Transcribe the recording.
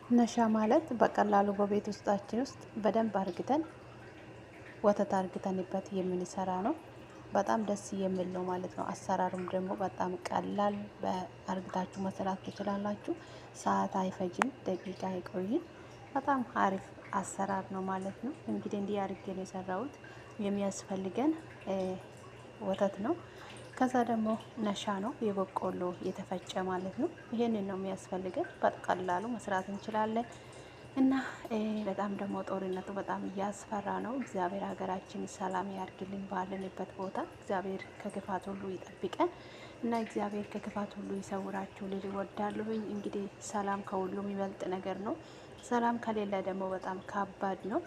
ነሻ ማለት በቀላሉ በቤት ውስጣችን ውስጥ በደንብ አርግተን ወተት አርግተንበት የምንሰራ ነው። በጣም ደስ የሚል ነው ማለት ነው። አሰራሩም ደግሞ በጣም ቀላል በአርግታችሁ መስራት ትችላላችሁ። ሰዓት አይፈጅም፣ ደቂቃ አይቆይም። በጣም አሪፍ አሰራር ነው ማለት ነው። እንግዲህ እንዲህ አርጌ ነው የሰራሁት። የሚያስፈልገን ወተት ነው። ከዛ ደግሞ ነሻ ነው የበቆሎ የተፈጨ ማለት ነው። ይሄንን ነው የሚያስፈልገን። በቀላሉ መስራት እንችላለን። እና በጣም ደግሞ ጦርነቱ በጣም እያስፈራ ነው። እግዚአብሔር ሀገራችን ሰላም ያርግልን። ባለንበት ቦታ እግዚአብሔር ከክፋት ሁሉ ይጠብቀን እና እግዚአብሔር ከክፋት ሁሉ ይሰውራችሁ ልል እወዳለሁኝ። እንግዲህ ሰላም ከሁሉም የሚበልጥ ነገር ነው። ሰላም ከሌለ ደግሞ በጣም ከባድ ነው።